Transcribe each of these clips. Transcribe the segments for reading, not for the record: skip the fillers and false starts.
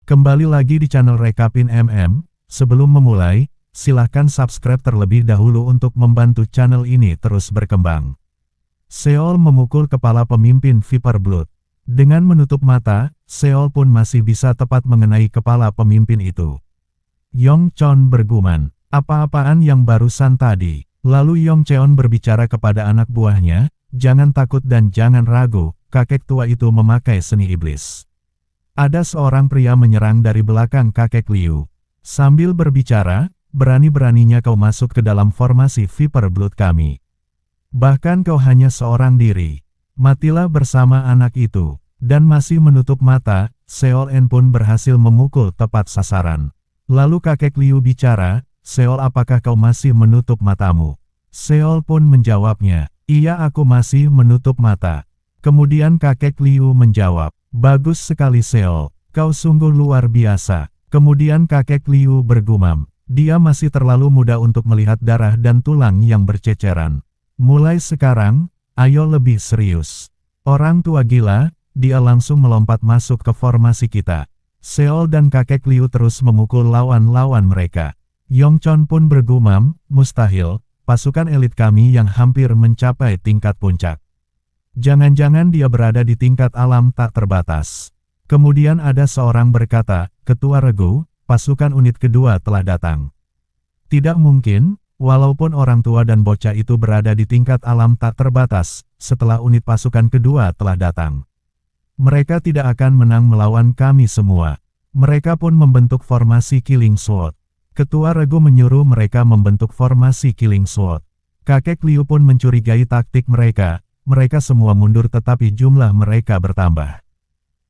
Kembali lagi di channel Rekapin MM. Sebelum memulai, silahkan subscribe terlebih dahulu untuk membantu channel ini terus berkembang. Seol memukul kepala pemimpin Viper Blood. Dengan menutup mata, Seol pun masih bisa tepat mengenai kepala pemimpin itu. Yongchon bergumam, apa-apaan yang barusan tadi? Lalu Yongcheon berbicara kepada anak buahnya, jangan takut dan jangan ragu, kakek tua itu memakai seni iblis. Ada seorang pria menyerang dari belakang kakek Liu. Sambil berbicara, berani-beraninya kau masuk ke dalam formasi Viper Blood kami. Bahkan kau hanya seorang diri. Matilah bersama anak itu. Dan masih menutup mata, Seol En pun berhasil memukul tepat sasaran. Lalu kakek Liu bicara, Seol apakah kau masih menutup matamu? Seol pun menjawabnya, iya aku masih menutup mata. Kemudian kakek Liu menjawab, bagus sekali Seol, kau sungguh luar biasa. Kemudian kakek Liu bergumam, dia masih terlalu muda untuk melihat darah dan tulang yang berceceran. Mulai sekarang, ayo lebih serius. Orang tua gila, dia langsung melompat masuk ke formasi kita. Seol dan kakek Liu terus memukul lawan-lawan mereka. Yongchon pun bergumam, mustahil, pasukan elit kami yang hampir mencapai tingkat puncak. Jangan-jangan dia berada di tingkat alam tak terbatas. Kemudian ada seorang berkata, Ketua Regu, pasukan unit kedua telah datang. Tidak mungkin, walaupun orang tua dan bocah itu berada di tingkat alam tak terbatas, setelah unit pasukan kedua telah datang. Mereka tidak akan menang melawan kami semua. Mereka pun membentuk formasi Killing Sword. Ketua Regu menyuruh mereka membentuk formasi Killing Sword. Kakek Liu pun mencurigai taktik mereka. Mereka semua mundur tetapi jumlah mereka bertambah.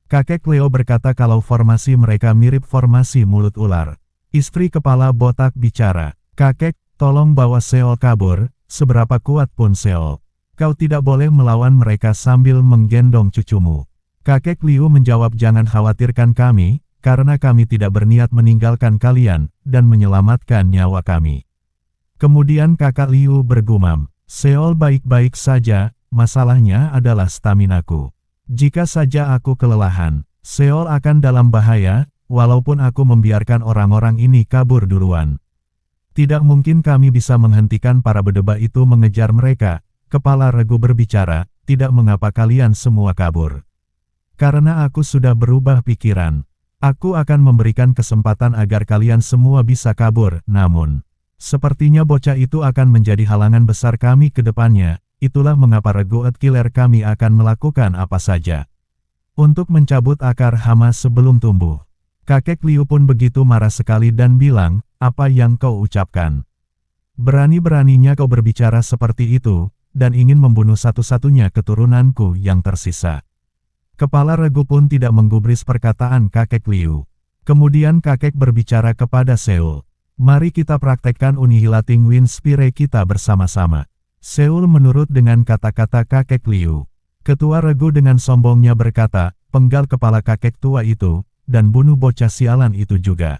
Kakek Leo berkata kalau formasi mereka mirip formasi mulut ular. Istri kepala botak bicara, kakek, tolong bawa Seol kabur, seberapa kuat pun Seol. Kau tidak boleh melawan mereka sambil menggendong cucumu. Kakek Liu menjawab jangan khawatirkan kami, karena kami tidak berniat meninggalkan kalian, dan menyelamatkan nyawa kami. Kemudian kakak Liu bergumam, Seol baik-baik saja, masalahnya adalah staminaku. Jika saja aku kelelahan, Seol akan dalam bahaya, walaupun aku membiarkan orang-orang ini kabur duluan. Tidak mungkin kami bisa menghentikan para bedebah itu mengejar mereka. Kepala Regu berbicara, tidak mengapa kalian semua kabur. Karena aku sudah berubah pikiran. Aku akan memberikan kesempatan agar kalian semua bisa kabur, namun sepertinya bocah itu akan menjadi halangan besar kami ke depannya. Itulah mengapa Regu Killer kami akan melakukan apa saja untuk mencabut akar hama sebelum tumbuh. Kakek Liu pun begitu marah sekali dan bilang, apa yang kau ucapkan? Berani-beraninya kau berbicara seperti itu, dan ingin membunuh satu-satunya keturunanku yang tersisa. Kepala Regu pun tidak menggubris perkataan kakek Liu. Kemudian kakek berbicara kepada Seol. Mari kita praktekkan Unihilating Wind Spire kita bersama-sama. Seol menurut dengan kata-kata kakek Liu. Ketua Regu dengan sombongnya berkata, penggal kepala kakek tua itu, dan bunuh bocah sialan itu juga.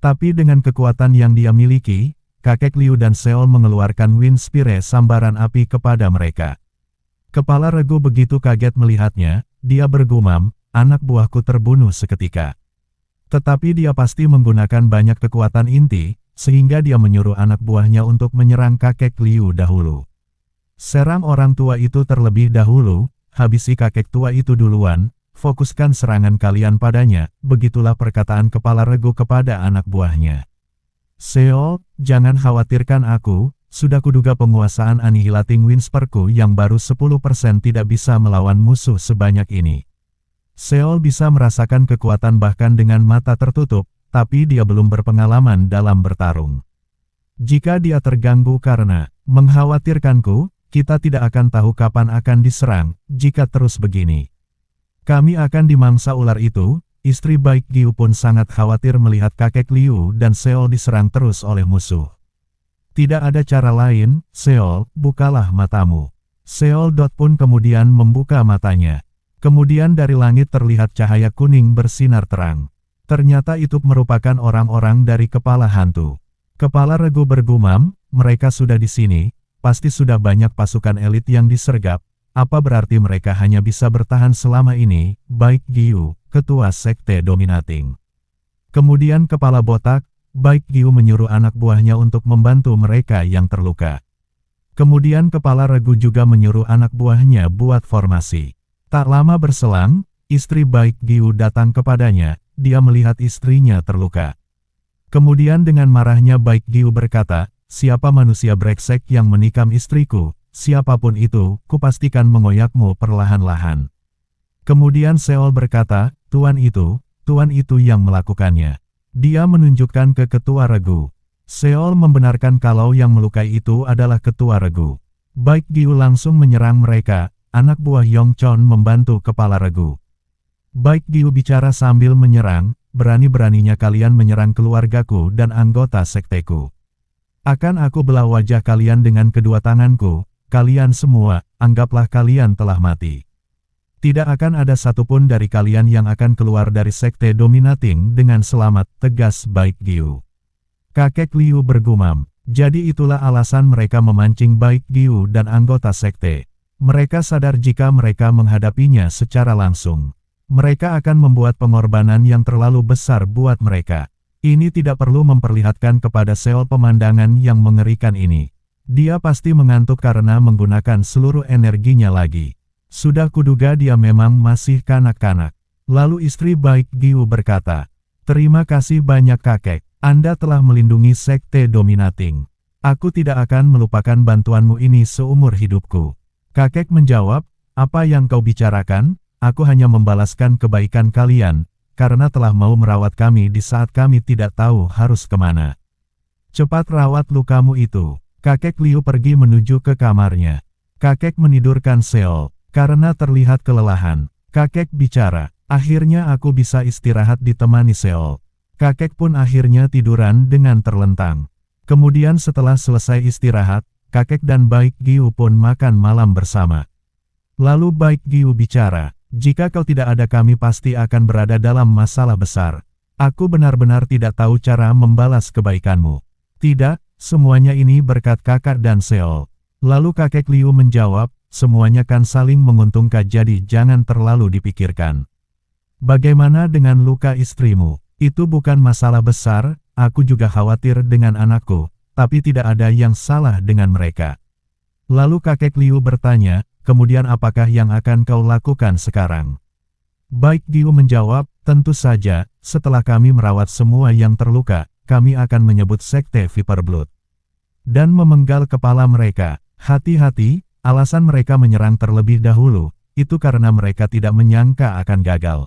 Tapi dengan kekuatan yang dia miliki, kakek Liu dan Seol mengeluarkan Wind Spire sambaran api kepada mereka. Kepala Regu begitu kaget melihatnya, dia bergumam, anak buahku terbunuh seketika. Tetapi dia pasti menggunakan banyak kekuatan inti, sehingga dia menyuruh anak buahnya untuk menyerang kakek Liu dahulu. Serang orang tua itu terlebih dahulu, habisi kakek tua itu duluan, fokuskan serangan kalian padanya, begitulah perkataan kepala Regu kepada anak buahnya. Seol, jangan khawatirkan aku, sudah kuduga penguasaan Annihilating Wind Spire-ku yang baru 10% tidak bisa melawan musuh sebanyak ini. Seol bisa merasakan kekuatan bahkan dengan mata tertutup, tapi dia belum berpengalaman dalam bertarung. Jika dia terganggu karena mengkhawatirkanku, kita tidak akan tahu kapan akan diserang, jika terus begini. Kami akan dimangsa ular itu. Istri baik Giu pun sangat khawatir melihat kakek Liu dan Seol diserang terus oleh musuh. Tidak ada cara lain, Seol, bukalah matamu. Seol pun kemudian membuka matanya. Kemudian dari langit terlihat cahaya kuning bersinar terang. Ternyata itu merupakan orang-orang dari kepala hantu. Kepala Regu bergumam, mereka sudah di sini, pasti sudah banyak pasukan elit yang disergap, apa berarti mereka hanya bisa bertahan selama ini, baik Giu, ketua sekte dominating. Kemudian kepala botak, Baik Giu menyuruh anak buahnya untuk membantu mereka yang terluka. Kemudian kepala regu juga menyuruh anak buahnya buat formasi. Tak lama berselang, istri Baik Giu datang kepadanya, dia melihat istrinya terluka. Kemudian dengan marahnya Baik Giu berkata, "Siapa manusia brengsek yang menikam istriku? Siapapun itu, kupastikan mengoyakmu perlahan-lahan." Kemudian Seol berkata, Tuan itu yang melakukannya." Dia menunjukkan ke ketua regu. Seol membenarkan kalau yang melukai itu adalah ketua regu. Baik Giu langsung menyerang mereka, anak buah Yongchon membantu kepala regu. Baik Giu bicara sambil menyerang, "Berani-beraninya kalian menyerang keluargaku dan anggota sekteku. Akan aku belah wajah kalian dengan kedua tanganku, kalian semua, anggaplah kalian telah mati. Tidak akan ada satupun dari kalian yang akan keluar dari sekte dominating dengan selamat," tegas Baik Giu. Kakek Liu bergumam, "Jadi itulah alasan mereka memancing Baik Giu dan anggota sekte. Mereka sadar jika mereka menghadapinya secara langsung, mereka akan membuat pengorbanan yang terlalu besar buat mereka." Ini tidak perlu memperlihatkan kepada Seol pemandangan yang mengerikan ini. Dia pasti mengantuk karena menggunakan seluruh energinya lagi. Sudah kuduga dia memang masih kanak-kanak. Lalu istri Baik Giu berkata, "Terima kasih banyak kakek, Anda telah melindungi sekte dominating. Aku tidak akan melupakan bantuanmu ini seumur hidupku." Kakek menjawab, "Apa yang kau bicarakan? Aku hanya membalaskan kebaikan kalian, karena telah mau merawat kami di saat kami tidak tahu harus kemana. Cepat rawat lukamu itu." Kakek Liu pergi menuju ke kamarnya. Kakek menidurkan Seol. Karena terlihat kelelahan, kakek bicara, "Akhirnya aku bisa istirahat ditemani Seol." Kakek pun akhirnya tiduran dengan terlentang. Kemudian setelah selesai istirahat, kakek dan Baik Giu pun makan malam bersama. Lalu Baik Giu bicara, "Jika kau tidak ada kami pasti akan berada dalam masalah besar. Aku benar-benar tidak tahu cara membalas kebaikanmu." "Tidak, semuanya ini berkat kakak dan Seol." Lalu kakek Liu menjawab, "Semuanya kan saling menguntungkan, jadi jangan terlalu dipikirkan. Bagaimana dengan luka istrimu? Itu bukan masalah besar, aku juga khawatir dengan anakku, tapi tidak ada yang salah dengan mereka." Lalu kakek Liu bertanya, "Kemudian apakah yang akan kau lakukan sekarang?" Baik Giu menjawab, "Tentu saja, setelah kami merawat semua yang terluka, kami akan menyebut sekte Viper Blood." Dan memenggal kepala mereka. Hati-hati, alasan mereka menyerang terlebih dahulu, itu karena mereka tidak menyangka akan gagal.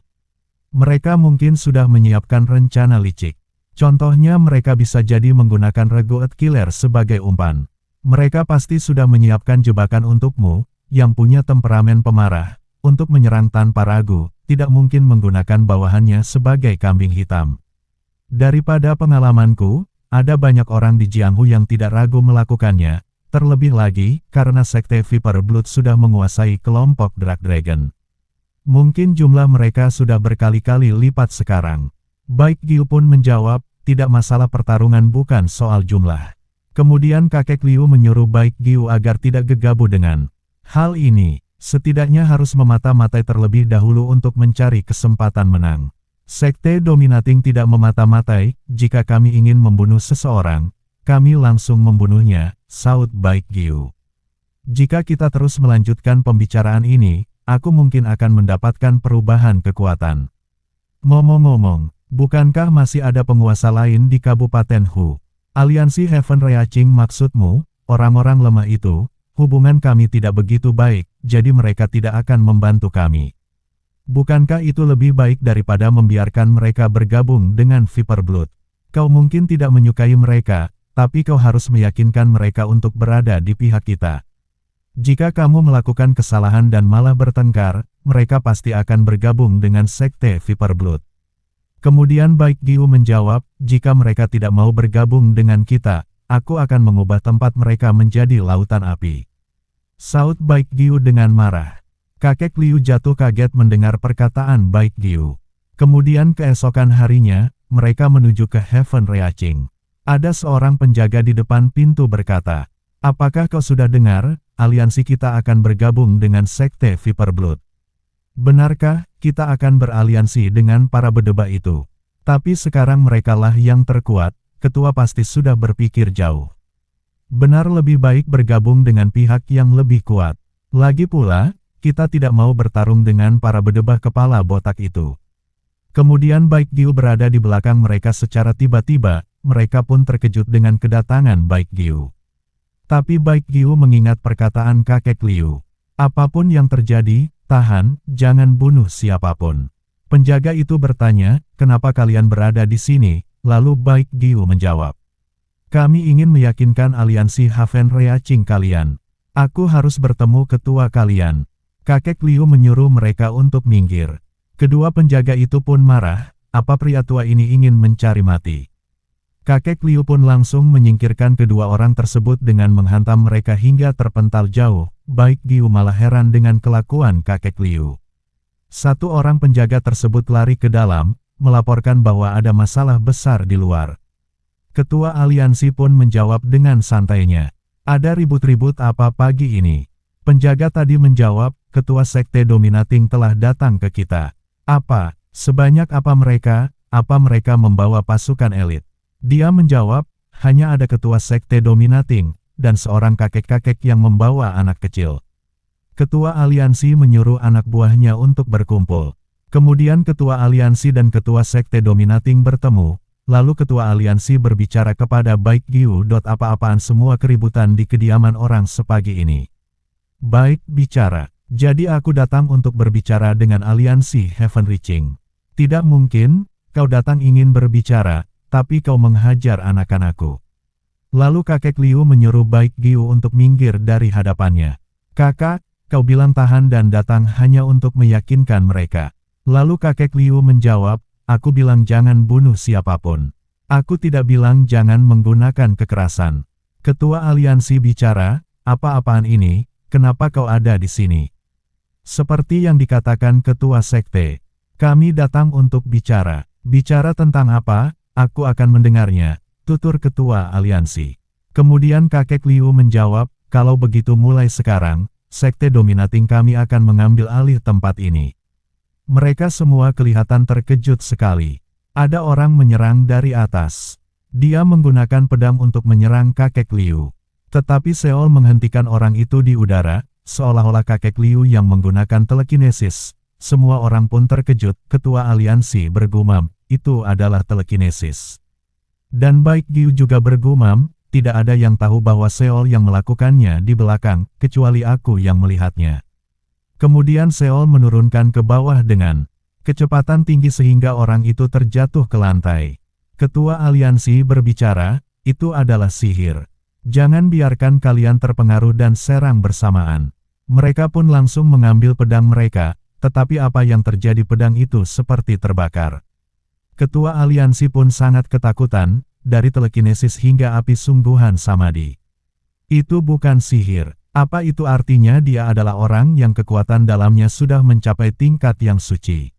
Mereka mungkin sudah menyiapkan rencana licik. Contohnya mereka bisa jadi menggunakan regu Earth Killer sebagai umpan. Mereka pasti sudah menyiapkan jebakan untukmu, yang punya temperamen pemarah, untuk menyerang tanpa ragu, tidak mungkin menggunakan bawahannya sebagai kambing hitam. Daripada pengalamanku, ada banyak orang di Jianghu yang tidak ragu melakukannya. Terlebih lagi, karena sekte Viper Blood sudah menguasai kelompok Dark Dragon. Mungkin jumlah mereka sudah berkali-kali lipat sekarang. Baik Giu pun menjawab, "Tidak masalah, pertarungan bukan soal jumlah." Kemudian kakek Liu menyuruh Baik Giu agar tidak gegabah dengan hal ini. Setidaknya harus memata-matai terlebih dahulu untuk mencari kesempatan menang. Sekte dominating tidak memata-matai, jika kami ingin membunuh seseorang, kami langsung membunuhnya, saut Baik Giu. Jika kita terus melanjutkan pembicaraan ini, aku mungkin akan mendapatkan perubahan kekuatan. Ngomong-ngomong, bukankah masih ada penguasa lain di Kabupaten Hu? Aliansi Heaven Reaching maksudmu? Orang-orang lemah itu, hubungan kami tidak begitu baik, jadi mereka tidak akan membantu kami. Bukankah itu lebih baik daripada membiarkan mereka bergabung dengan Viper Blood? Kau mungkin tidak menyukai mereka, tapi kau harus meyakinkan mereka untuk berada di pihak kita. Jika kamu melakukan kesalahan dan malah bertengkar, mereka pasti akan bergabung dengan sekte Viper Blood. Kemudian Baik Giu menjawab, "Jika mereka tidak mau bergabung dengan kita, aku akan mengubah tempat mereka menjadi lautan api." Saut Baik Giu dengan marah. Kakek Liu jatuh kaget mendengar perkataan Baik Giu. Kemudian keesokan harinya, mereka menuju ke Heaven Reaching. Ada seorang penjaga di depan pintu berkata, "Apakah kau sudah dengar, aliansi kita akan bergabung dengan sekte Viper Blood?" "Benarkah, kita akan beraliansi dengan para bedebah itu?" Tapi sekarang merekalah yang terkuat, ketua pasti sudah berpikir jauh. Benar lebih baik bergabung dengan pihak yang lebih kuat. Lagi pula, kita tidak mau bertarung dengan para bedebah kepala botak itu. Kemudian Baik Giu berada di belakang mereka secara tiba-tiba, mereka pun terkejut dengan kedatangan Baik Giu. Tapi Baik Giu mengingat perkataan kakek Liu. Apapun yang terjadi, tahan, jangan bunuh siapapun. Penjaga itu bertanya, kenapa kalian berada di sini? Lalu Baik Giu menjawab. Kami ingin meyakinkan aliansi Haven Reaching kalian. Aku harus bertemu ketua kalian. Kakek Liu menyuruh mereka untuk minggir. Kedua penjaga itu pun marah, apa pria tua ini ingin mencari mati. Kakek Liu pun langsung menyingkirkan kedua orang tersebut dengan menghantam mereka hingga terpental jauh. Baik Giu malah heran dengan kelakuan kakek Liu. Satu orang penjaga tersebut lari ke dalam, melaporkan bahwa ada masalah besar di luar. Ketua aliansi pun menjawab dengan santainya. Ada ribut-ribut apa pagi ini? Penjaga tadi menjawab, ketua sekte dominating telah datang ke kita. Apa? Sebanyak apa mereka? Apa mereka membawa pasukan elit? Dia menjawab, hanya ada ketua sekte dominating, dan seorang kakek-kakek yang membawa anak kecil. Ketua aliansi menyuruh anak buahnya untuk berkumpul. Kemudian ketua aliansi dan ketua sekte dominating bertemu, lalu ketua aliansi berbicara kepada Baik Giu. Apa-apaan semua keributan di kediaman orang sepagi ini? Baik bicara. Jadi aku datang untuk berbicara dengan aliansi Heaven Reaching. Tidak mungkin, kau datang ingin berbicara, tapi kau menghajar anak-anakku. Lalu kakek Liu menyuruh Baik Giu untuk minggir dari hadapannya. Kakak, kau bilang tahan dan datang hanya untuk meyakinkan mereka. Lalu kakek Liu menjawab, aku bilang jangan bunuh siapapun. Aku tidak bilang jangan menggunakan kekerasan. Ketua aliansi bicara, apa-apaan ini? Kenapa kau ada di sini? Seperti yang dikatakan ketua sekte, kami datang untuk bicara. Bicara tentang apa? Aku akan mendengarnya, tutur ketua aliansi. Kemudian kakek Liu menjawab, kalau begitu mulai sekarang, sekte dominating kami akan mengambil alih tempat ini. Mereka semua kelihatan terkejut sekali. Ada orang menyerang dari atas. Dia menggunakan pedang untuk menyerang kakek Liu. Tetapi Seol menghentikan orang itu di udara, seolah-olah kakek Liu yang menggunakan telekinesis. Semua orang pun terkejut, ketua aliansi bergumam, itu adalah telekinesis. Dan Baik Giu juga bergumam, tidak ada yang tahu bahwa Seol yang melakukannya di belakang, kecuali aku yang melihatnya. Kemudian Seol menurunkan ke bawah dengan kecepatan tinggi sehingga orang itu terjatuh ke lantai. Ketua aliansi berbicara, itu adalah sihir. Jangan biarkan kalian terpengaruh dan serang bersamaan. Mereka pun langsung mengambil pedang mereka, tetapi apa yang terjadi pedang itu seperti terbakar. Ketua aliansi pun sangat ketakutan, dari telekinesis hingga api sungguhan samadhi. Itu bukan sihir. Apa itu artinya? Dia adalah orang yang kekuatan dalamnya sudah mencapai tingkat yang suci.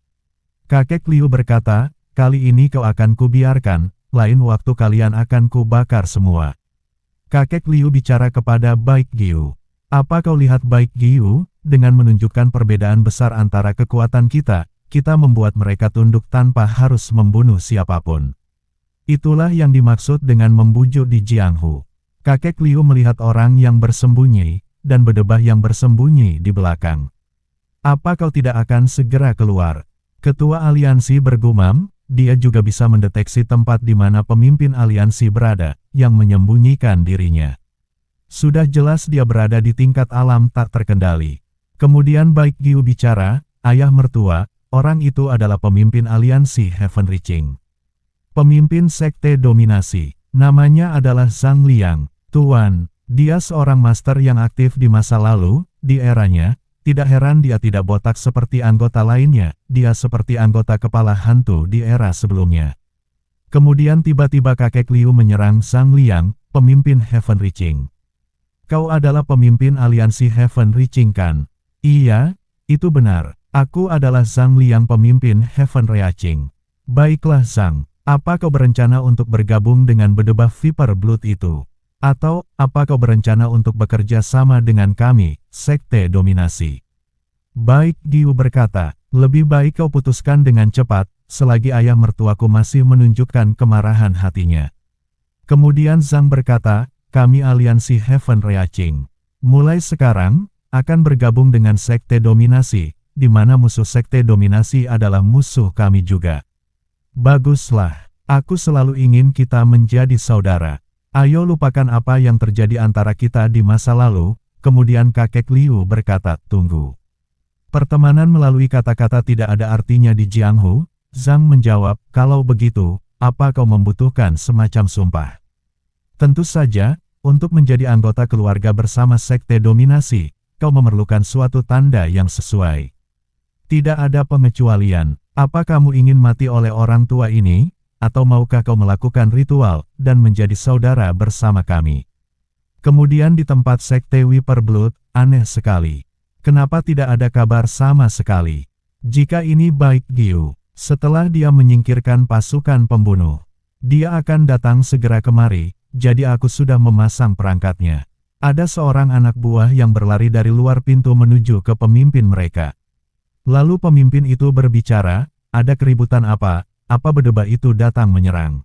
Kakek Liu berkata, kali ini kau akan kubiarkan, lain waktu kalian akan kubakar semua. Kakek Liu bicara kepada Baik Giu. Apa kau lihat Baik Giu? Dengan menunjukkan perbedaan besar antara kekuatan kita, kita membuat mereka tunduk tanpa harus membunuh siapapun. Itulah yang dimaksud dengan membujuk di Jianghu. Kakek Liu melihat orang yang bersembunyi, dan bedebah yang bersembunyi di belakang. Apa kau tidak akan segera keluar? Ketua aliansi bergumam, dia juga bisa mendeteksi tempat di mana pemimpin aliansi berada, yang menyembunyikan dirinya. Sudah jelas dia berada di tingkat alam tak terkendali. Kemudian Baik Giu bicara, ayah mertua, orang itu adalah pemimpin aliansi Heaven Reaching. Pemimpin sekte dominasi, namanya adalah Zhang Liang. Tuan, dia seorang master yang aktif di masa lalu, di eranya. Tidak heran dia tidak botak seperti anggota lainnya, dia seperti anggota kepala hantu di era sebelumnya. Kemudian tiba-tiba kakek Liu menyerang Zhang Liang, pemimpin Heaven Reaching. Kau adalah pemimpin aliansi Heaven Reaching kan? Iya, itu benar. Aku adalah Zhang Liang pemimpin Heaven Reaching. Baiklah Zhang, apa kau berencana untuk bergabung dengan bedebah Viper Blood itu? Atau, apa kau berencana untuk bekerja sama dengan kami, sekte dominasi? Baik Giu berkata, lebih baik kau putuskan dengan cepat, selagi ayah mertuaku masih menunjukkan kemarahan hatinya. Kemudian Zhang berkata, kami aliansi Heaven Reaching. Mulai sekarang, akan bergabung dengan Sekte Dominasi, di mana musuh Sekte Dominasi adalah musuh kami juga. Baguslah, aku selalu ingin kita menjadi saudara. Ayo lupakan apa yang terjadi antara kita di masa lalu. Kemudian kakek Liu berkata, tunggu. Pertemanan melalui kata-kata tidak ada artinya di Jianghu. Zhang menjawab, kalau begitu, apa kau membutuhkan semacam sumpah? Tentu saja, untuk menjadi anggota keluarga bersama Sekte Dominasi, kau memerlukan suatu tanda yang sesuai. Tidak ada pengecualian. Apa kamu ingin mati oleh orang tua ini? Atau maukah kau melakukan ritual dan menjadi saudara bersama kami? Kemudian di tempat Sekte Viper Blood, aneh sekali. Kenapa tidak ada kabar sama sekali? Jika ini baik Giu, setelah dia menyingkirkan pasukan pembunuh, dia akan datang segera kemari, jadi aku sudah memasang perangkatnya. Ada seorang anak buah yang berlari dari luar pintu menuju ke pemimpin mereka. Lalu pemimpin itu berbicara, ada keributan apa berdebat itu datang menyerang?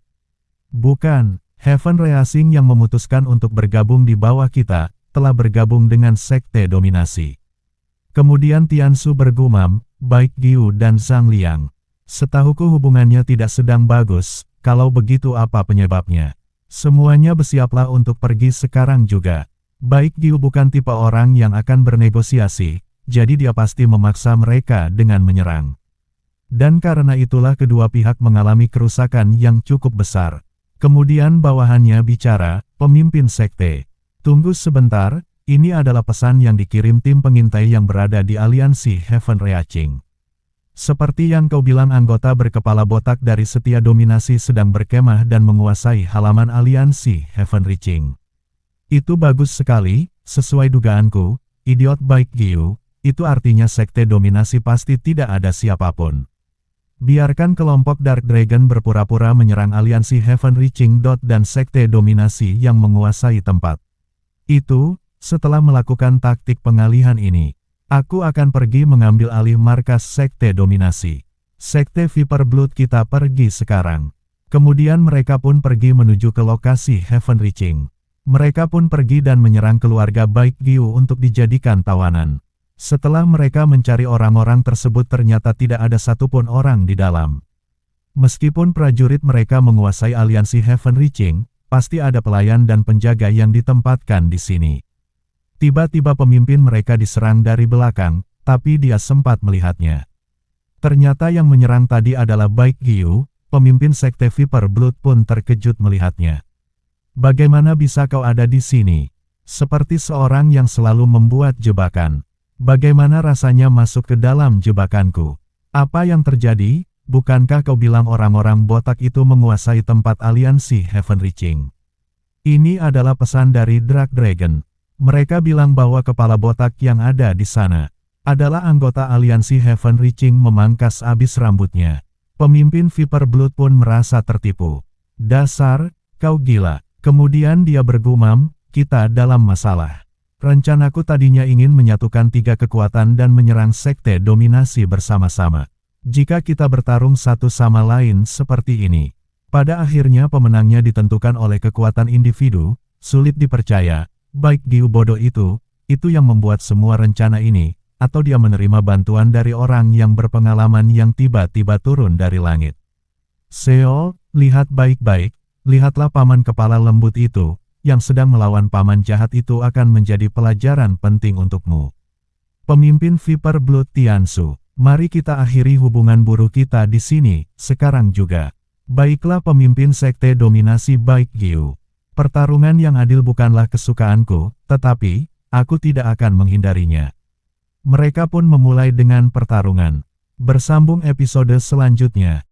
Bukan. Heaven Reaching yang memutuskan untuk bergabung di bawah kita, telah bergabung dengan Sekte Dominasi. Kemudian Tiansu bergumam, baik Giu dan Zhang Liang. Setahuku hubungannya tidak sedang bagus, kalau begitu apa penyebabnya? Semuanya bersiaplah untuk pergi sekarang juga. Baik Giu bukan tipe orang yang akan bernegosiasi, jadi dia pasti memaksa mereka dengan menyerang. Dan karena itulah kedua pihak mengalami kerusakan yang cukup besar. Kemudian bawahannya bicara, pemimpin sekte. Tunggu sebentar, ini adalah pesan yang dikirim tim pengintai yang berada di aliansi Heaven Reaching. Seperti yang kau bilang anggota berkepala botak dari Setia Dominasi sedang berkemah dan menguasai halaman aliansi Heaven Reaching. Itu bagus sekali, sesuai dugaanku, idiot baik Giu, itu artinya Sekte Dominasi pasti tidak ada siapapun. Biarkan kelompok Dark Dragon berpura-pura menyerang aliansi Heaven Reaching. Dan Sekte Dominasi yang menguasai tempat itu. Setelah melakukan taktik pengalihan ini, aku akan pergi mengambil alih markas Sekte Dominasi. Sekte Viper Blood kita pergi sekarang. Kemudian mereka pun pergi menuju ke lokasi Heaven Reaching. Mereka pun pergi dan menyerang keluarga baik Giu untuk dijadikan tawanan. Setelah mereka mencari orang-orang tersebut ternyata tidak ada satupun orang di dalam. Meskipun prajurit mereka menguasai aliansi Heaven Reaching, pasti ada pelayan dan penjaga yang ditempatkan di sini. Tiba-tiba pemimpin mereka diserang dari belakang, tapi dia sempat melihatnya. Ternyata yang menyerang tadi adalah baik Giu, pemimpin Sekte Viper Blood pun terkejut melihatnya. Bagaimana bisa kau ada di sini? Seperti seorang yang selalu membuat jebakan. Bagaimana rasanya masuk ke dalam jebakanku? Apa yang terjadi? Bukankah kau bilang orang-orang botak itu menguasai tempat aliansi Heaven Reaching? Ini adalah pesan dari Dark Dragon. Mereka bilang bahwa kepala botak yang ada di sana adalah anggota aliansi Heaven Reaching. Memangkas habis rambutnya. Pemimpin Viper Blood pun merasa tertipu. Dasar, kau gila. Kemudian dia bergumam, kita dalam masalah. Rencanaku tadinya ingin menyatukan 3 kekuatan dan menyerang Sekte Dominasi bersama-sama. Jika kita bertarung satu sama lain seperti ini, pada akhirnya pemenangnya ditentukan oleh kekuatan individu, sulit dipercaya, baik Giu bodoh itu yang membuat semua rencana ini, atau dia menerima bantuan dari orang yang berpengalaman yang tiba-tiba turun dari langit. Seol, lihat baik-baik, lihatlah paman kepala lembut itu, yang sedang melawan paman jahat itu akan menjadi pelajaran penting untukmu. Pemimpin Viper Blood Tiansu, mari kita akhiri hubungan buruk kita di sini, sekarang juga. Baiklah pemimpin Sekte Dominasi baik Giu. Pertarungan yang adil bukanlah kesukaanku, tetapi, aku tidak akan menghindarinya. Mereka pun memulai dengan pertarungan. Bersambung episode selanjutnya.